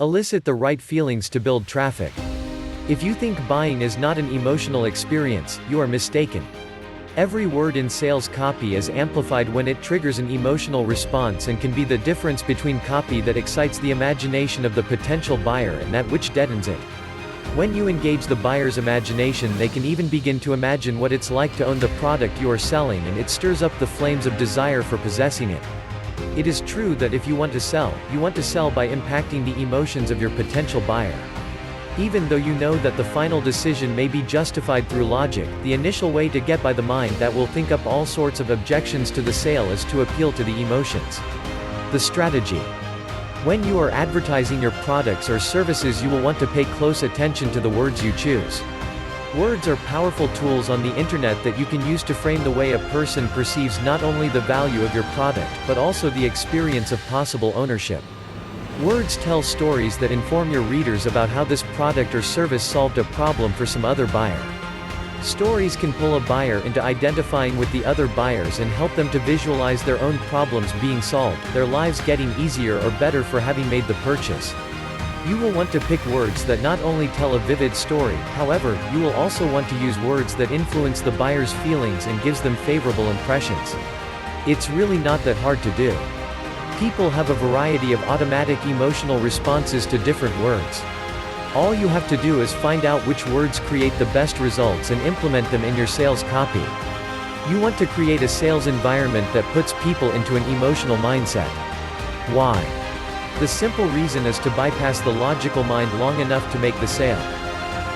Elicit the right feelings to build traffic. If you think buying is not an emotional experience, you are mistaken. Every word in sales copy is amplified when it triggers an emotional response and can be the difference between copy that excites the imagination of the potential buyer and that which deadens it. When you engage the buyer's imagination, they can even begin to imagine what it's like to own the product you are selling, and it stirs up the flames of desire for possessing it. It is true that if you want to sell by impacting the emotions of your potential buyer. Even though you know that the final decision may be justified through logic, the initial way to get by the mind that will think up all sorts of objections to the sale is to appeal to the emotions. The strategy. When you are advertising your products or services, you will want to pay close attention to the words you choose. Words are powerful tools on the internet that you can use to frame the way a person perceives not only the value of your product, but also the experience of possible ownership. Words tell stories that inform your readers about how this product or service solved a problem for some other buyer. Stories can pull a buyer into identifying with the other buyers and help them to visualize their own problems being solved, their lives getting easier or better for having made the purchase. You will want to pick words that not only tell a vivid story, however, you will also want to use words that influence the buyer's feelings and gives them favorable impressions. It's really not that hard to do. People have a variety of automatic emotional responses to different words. All you have to do is find out which words create the best results and implement them in your sales copy. You want to create a sales environment that puts people into an emotional mindset. Why? The simple reason is to bypass the logical mind long enough to make the sale.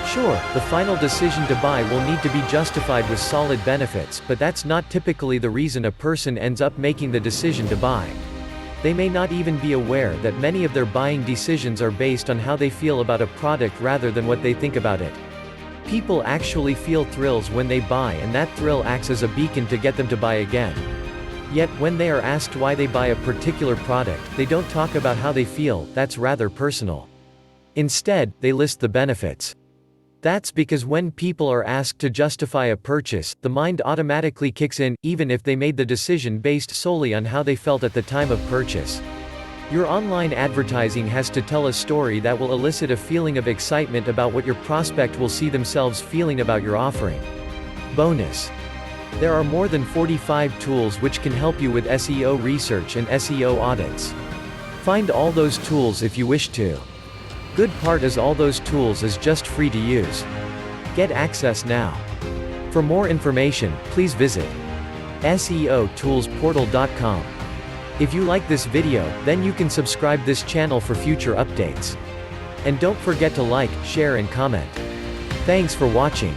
Sure, the final decision to buy will need to be justified with solid benefits, but that's not typically the reason a person ends up making the decision to buy. They may not even be aware that many of their buying decisions are based on how they feel about a product rather than what they think about it. People actually feel thrills when they buy, and that thrill acts as a beacon to get them to buy again. Yet, when they are asked why they buy a particular product, they don't talk about how they feel. That's rather personal. Instead, they list the benefits. That's because when people are asked to justify a purchase, the mind automatically kicks in, even if they made the decision based solely on how they felt at the time of purchase. Your online advertising has to tell a story that will elicit a feeling of excitement about what your prospect will see themselves feeling about your offering. Bonus. There are more than 45 tools which can help you with SEO research and SEO audits. Find all those tools if you wish to. Good part is all those tools is just free to use. Get access now. For more information, please visit SEOtoolsportal.com. If you like this video, then you can subscribe this channel for future updates. And don't forget to like, share and comment. Thanks for watching.